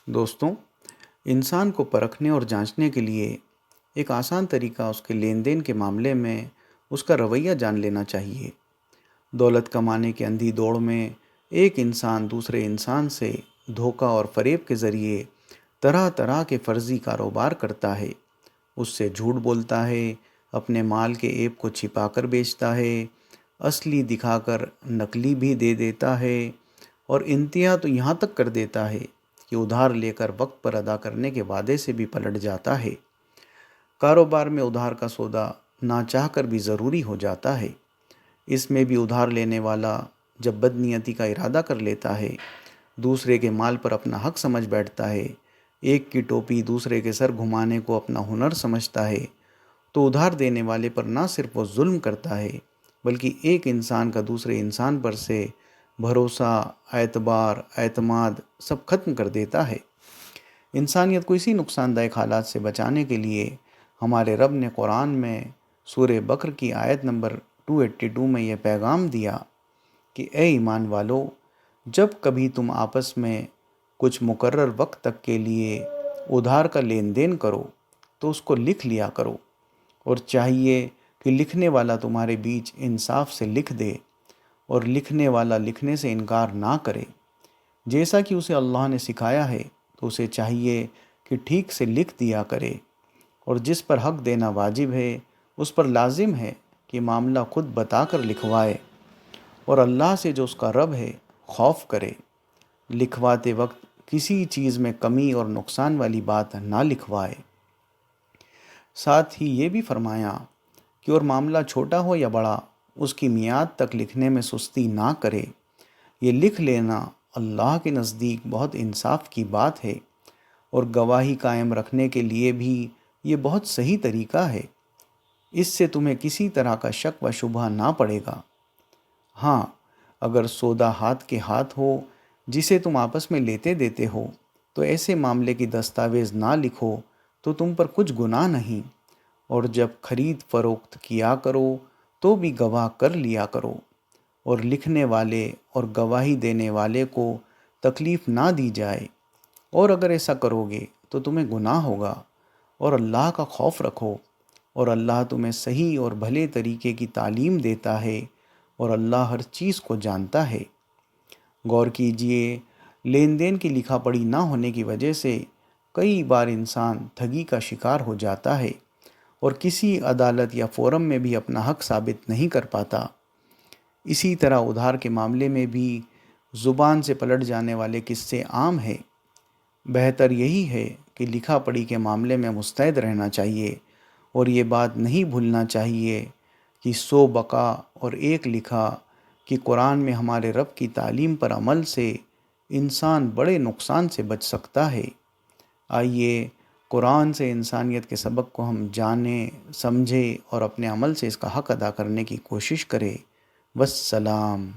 دوستوں، انسان کو پرکھنے اور جانچنے کے لیے ایک آسان طریقہ اس کے لین دین کے معاملے میں اس کا رویہ جان لینا چاہیے۔ دولت کمانے کے اندھی دوڑ میں ایک انسان دوسرے انسان سے دھوکہ اور فریب کے ذریعے طرح طرح کے فرضی کاروبار کرتا ہے۔ اس سے جھوٹ بولتا ہے، اپنے مال کے عیب کو چھپا کر بیچتا ہے، اصلی دکھا کر نقلی بھی دے دیتا ہے، اور انتہا تو یہاں تک کر دیتا ہے کہ ادھار لے کر وقت پر ادا کرنے کے وعدے سے بھی پلٹ جاتا ہے۔ کاروبار میں ادھار کا سودا نہ چاہ کر بھی ضروری ہو جاتا ہے۔ اس میں بھی ادھار لینے والا جب بدنیتی کا ارادہ کر لیتا ہے، دوسرے کے مال پر اپنا حق سمجھ بیٹھتا ہے، ایک کی ٹوپی دوسرے کے سر گھمانے کو اپنا ہنر سمجھتا ہے، تو ادھار دینے والے پر نہ صرف وہ ظلم کرتا ہے بلکہ ایک انسان کا دوسرے انسان پر سے بھروسہ، اعتبار، اعتماد سب ختم کر دیتا ہے۔ انسانیت کو اسی نقصان دہ حالات سے بچانے کے لیے ہمارے رب نے قرآن میں سورہ بقرہ کی آیت نمبر 282 میں یہ پیغام دیا کہ اے ایمان والو، جب کبھی تم آپس میں کچھ مقرر وقت تک کے لیے ادھار کا لین دین کرو تو اس کو لکھ لیا کرو، اور چاہیے کہ لکھنے والا تمہارے بیچ انصاف سے لکھ دے اور لکھنے والا لکھنے سے انکار نہ کرے۔ جیسا کہ اسے اللہ نے سکھایا ہے تو اسے چاہیے کہ ٹھیک سے لکھ دیا کرے، اور جس پر حق دینا واجب ہے اس پر لازم ہے کہ معاملہ خود بتا کر لکھوائے، اور اللہ سے جو اس کا رب ہے خوف کرے۔ لکھواتے وقت کسی چیز میں کمی اور نقصان والی بات نہ لکھوائے۔ ساتھ ہی یہ بھی فرمایا کہ اور معاملہ چھوٹا ہو یا بڑا، اس کی میعاد تک لکھنے میں سستی نہ کرے۔ یہ لکھ لینا اللہ کے نزدیک بہت انصاف کی بات ہے، اور گواہی قائم رکھنے کے لیے بھی یہ بہت صحیح طریقہ ہے۔ اس سے تمہیں کسی طرح کا شک و شبہ نہ پڑے گا۔ ہاں، اگر سودا ہاتھ کے ہاتھ ہو جسے تم آپس میں لیتے دیتے ہو تو ایسے معاملے کی دستاویز نہ لکھو تو تم پر کچھ گناہ نہیں، اور جب خرید فروخت کیا کرو تو بھی گواہ کر لیا کرو، اور لکھنے والے اور گواہی دینے والے کو تکلیف نہ دی جائے، اور اگر ایسا کرو گے تو تمہیں گناہ ہوگا، اور اللہ کا خوف رکھو، اور اللہ تمہیں صحیح اور بھلے طریقے کی تعلیم دیتا ہے، اور اللہ ہر چیز کو جانتا ہے۔ غور کیجئے، لین دین کی لکھا پڑھی نہ ہونے کی وجہ سے کئی بار انسان ٹھگی کا شکار ہو جاتا ہے اور کسی عدالت یا فورم میں بھی اپنا حق ثابت نہیں کر پاتا۔ اسی طرح ادھار کے معاملے میں بھی زبان سے پلٹ جانے والے قصے عام ہیں۔ بہتر یہی ہے کہ لکھا پڑھی کے معاملے میں مستعد رہنا چاہیے، اور یہ بات نہیں بھولنا چاہیے کہ 100 بقا اور 1 لکھا، کہ قرآن میں ہمارے رب کی تعلیم پر عمل سے انسان بڑے نقصان سے بچ سکتا ہے۔ آئیے قرآن سے انسانیت کے سبق کو ہم جانیں، سمجھیں اور اپنے عمل سے اس کا حق ادا کرنے کی کوشش کریں۔ والسلام۔